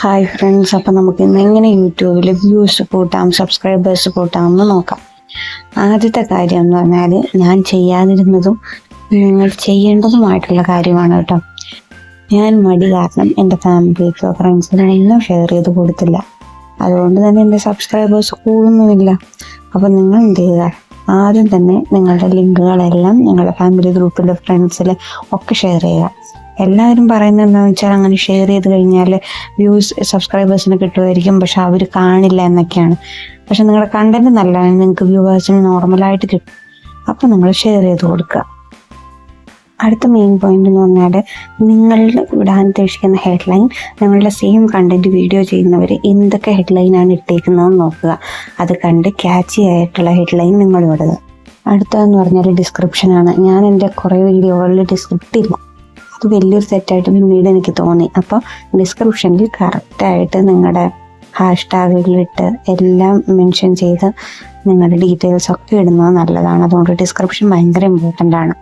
Hi friends, അപ്പം നമുക്ക് ഇന്ന് എങ്ങനെ യൂട്യൂബിൽ വ്യൂസ് കൂട്ടാം, സബ്സ്ക്രൈബേഴ്സ് കൂട്ടാം എന്ന് നോക്കാം. ആദ്യത്തെ കാര്യം എന്ന് പറഞ്ഞാൽ ഞാൻ ചെയ്യാതിരുന്നതും നിങ്ങൾ ചെയ്യേണ്ടതുമായിട്ടുള്ള കാര്യമാണ് കേട്ടോ. ഞാൻ മടി കാരണം എൻ്റെ ഫാമിലിക്കോ ഫ്രണ്ട്സിനോ ഒന്നും ഷെയർ ചെയ്ത് കൊടുത്തില്ല. അതുകൊണ്ട് തന്നെ എൻ്റെ സബ്സ്ക്രൈബേഴ്സ് കൂടുന്നുമില്ല. അപ്പം നിങ്ങൾ എന്ത് ചെയ്യുക, ആദ്യം തന്നെ നിങ്ങളുടെ ലിങ്കുകളെല്ലാം നിങ്ങളുടെ ഫാമിലി ഗ്രൂപ്പിൽ ഫ്രണ്ട്സിൽ ഒക്കെ ഷെയർ ചെയ്യുക. എല്ലാവരും പറയുന്നത് എന്താണെന്ന് വെച്ചാൽ അങ്ങനെ ഷെയർ ചെയ്ത് കഴിഞ്ഞാൽ വ്യൂസ് സബ്സ്ക്രൈബേഴ്സിന് കിട്ടുമായിരിക്കും, പക്ഷെ അവർ കാണില്ല എന്നൊക്കെയാണ്. പക്ഷെ നിങ്ങളുടെ കണ്ടന്റ് നല്ലതാണ്, നിങ്ങൾക്ക് വ്യൂവേഴ്സിന് നോർമലായിട്ട് കിട്ടും. അപ്പോൾ നിങ്ങൾ ഷെയർ ചെയ്ത് കൊടുക്കുക. അടുത്ത മെയിൻ പോയിന്റ് എന്ന് പറഞ്ഞാൽ നിങ്ങൾ ഇടാൻ ഉദ്ദേശിക്കുന്ന ഹെഡ്ലൈൻ നിങ്ങളുടെ സെയിം കണ്ടന്റ് വീഡിയോ ചെയ്യുന്നവർ എന്തൊക്കെ ഹെഡ്ലൈനാണ് ഇട്ടേക്കുന്നതെന്ന് നോക്കുക. അത് കണ്ട് ക്യാച്ചി ആയിട്ടുള്ള ഹെഡ്ലൈൻ നിങ്ങൾ ഇടുക. അടുത്തതെന്ന് പറഞ്ഞാൽ ഡിസ്ക്രിപ്ഷനാണ്. ഞാൻ എൻ്റെ കുറേ വീഡിയോകളിൽ ഡിസ്ക്രിപ്റ്റ് ഇല്ല, അത് വലിയൊരു തെറ്റായിട്ട് പിന്നീട് എനിക്ക് തോന്നി. അപ്പോൾ ഡിസ്ക്രിപ്ഷനിൽ കറക്റ്റായിട്ട് നിങ്ങളുടെ ഹാഷ്ടാഗുകളിട്ട് എല്ലാം മെൻഷൻ ചെയ്ത് നിങ്ങളുടെ ഡീറ്റെയിൽസ് ഒക്കെ ഇടുന്നത് നല്ലതാണ്. അതുകൊണ്ട് ഡിസ്ക്രിപ്ഷൻ ഭയങ്കര ഇമ്പോർട്ടൻ്റ് ആണ്.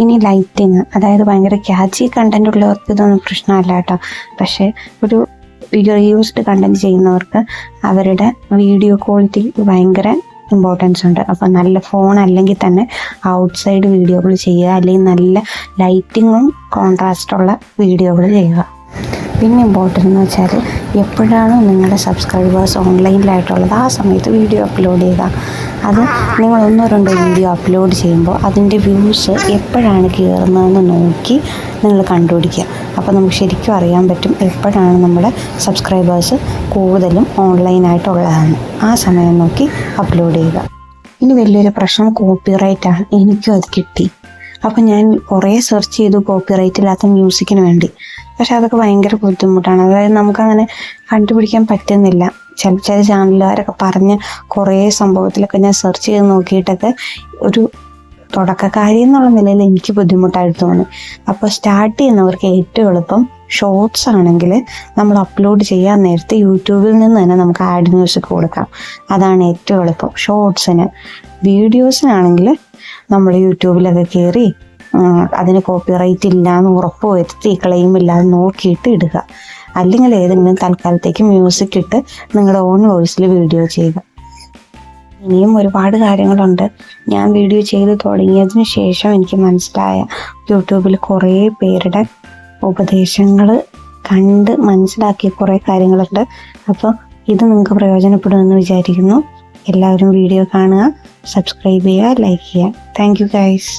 ഇനി ലൈറ്റിങ്, അതായത് ഭയങ്കര ക്യാച്ചി കണ്ടന്റ് ഉള്ളവർക്ക് ഇതൊന്നും പ്രശ്നമല്ല കേട്ടോ. പക്ഷേ ഒരു റീയൂസ്ഡ് കണ്ടന്റ് ചെയ്യുന്നവർക്ക് അവരുടെ വീഡിയോ ക്വാളിറ്റി ഭയങ്കര ഇമ്പോർട്ടൻസ് ഉണ്ട്. അപ്പോൾ നല്ല ഫോൺ അല്ലെങ്കിൽ തന്നെ ഔട്ട്സൈഡ് വീഡിയോകൾ ചെയ്യുക, അല്ലെങ്കിൽ നല്ല ലൈറ്റിങ്ങും കോൺട്രാസ്റ്റുള്ള വീഡിയോകൾ ചെയ്യുക. പിന്നെ ഇമ്പോർട്ടൻ്റ് എന്ന് വെച്ചാൽ എപ്പോഴാണോ നിങ്ങളുടെ സബ്സ്ക്രൈബേഴ്സ് ഓൺലൈനിലായിട്ടുള്ളത് ആ സമയത്ത് വീഡിയോ അപ്ലോഡ് ചെയ്യുക. അത് നിങ്ങൾ 1-2 വീഡിയോ അപ്ലോഡ് ചെയ്യുമ്പോൾ അതിൻ്റെ വ്യൂസ് എപ്പോഴാണ് കയറുന്നതെന്ന് നോക്കി നിങ്ങൾ കണ്ടുപിടിക്കുക. അപ്പോൾ നമുക്ക് ശരിക്കും അറിയാൻ പറ്റും എപ്പോഴാണ് നമ്മുടെ സബ്സ്ക്രൈബേഴ്സ് കൂടുതലും ഓൺലൈനായിട്ടുള്ളതാണ്. ആ സമയം നോക്കി അപ്ലോഡ് ചെയ്യുക. ഇനി വലിയൊരു പ്രശ്നം കോപ്പിറൈറ്റാണ്. എനിക്കും അത് കിട്ടി. അപ്പം ഞാൻ കുറേ സെർച്ച് ചെയ്തു കോപ്പിറൈറ്റ് ഇല്ലാത്ത മ്യൂസിക്കിന് വേണ്ടി. പക്ഷെ അതൊക്കെ ഭയങ്കര ബുദ്ധിമുട്ടാണ്. അതായത് നമുക്കങ്ങനെ കണ്ടുപിടിക്കാൻ പറ്റുന്നില്ല. ചില ചാനലുകാരൊക്കെ പറഞ്ഞ് കുറേ സംഭവത്തിലൊക്കെ ഞാൻ സെർച്ച് ചെയ്ത് നോക്കിയിട്ടൊക്കെ ഒരു തുടക്കക്കാരി എന്നുള്ള നിലയിൽ എനിക്ക് ബുദ്ധിമുട്ടായിട്ട് തോന്നി. അപ്പോൾ സ്റ്റാർട്ട് ചെയ്യുന്നവർക്ക് ഏറ്റവും എളുപ്പം ഷോർട്സ് ആണെങ്കിൽ നമ്മൾ അപ്ലോഡ് ചെയ്യാൻ നേരത്തെ യൂട്യൂബിൽ നിന്ന് തന്നെ നമുക്ക് ആഡ് മ്യൂസിക് കൊടുക്കാം. അതാണ് ഏറ്റവും എളുപ്പം ഷോർട്സിന്. വീഡിയോസിനാണെങ്കിൽ നമ്മൾ യൂട്യൂബിലൊക്കെ കയറി അതിന് കോപ്പിറൈറ്റ് ഇല്ല എന്ന് ഉറപ്പ് വരുത്തി ക്ലെയിം ഇല്ലാതെ നോക്കിയിട്ട് ഇടുക. അല്ലെങ്കിൽ ഏതെങ്കിലും തൽക്കാലത്തേക്ക് മ്യൂസിക് ഇട്ട് നിങ്ങളുടെ ഓൺ വോയിസിൽ വീഡിയോ ചെയ്യുക. ഇനിയും ഒരുപാട് കാര്യങ്ങളുണ്ട്. ഞാൻ വീഡിയോ ചെയ്ത് തുടങ്ങിയതിന് ശേഷം എനിക്ക് മനസ്സിലായ യൂട്യൂബിൽ കുറേ പേരുടെ ഉപദേശങ്ങൾ കണ്ട് മനസ്സിലാക്കിയ കുറേ കാര്യങ്ങളുണ്ട്. അപ്പോൾ ഇത് നിങ്ങൾക്ക് പ്രയോജനപ്പെടുമെന്ന് വിചാരിക്കുന്നു. എല്ലാവരും വീഡിയോ കാണുക, സബ്സ്ക്രൈബ് ചെയ്യുക, ലൈക്ക് ചെയ്യുക. Thank you guys.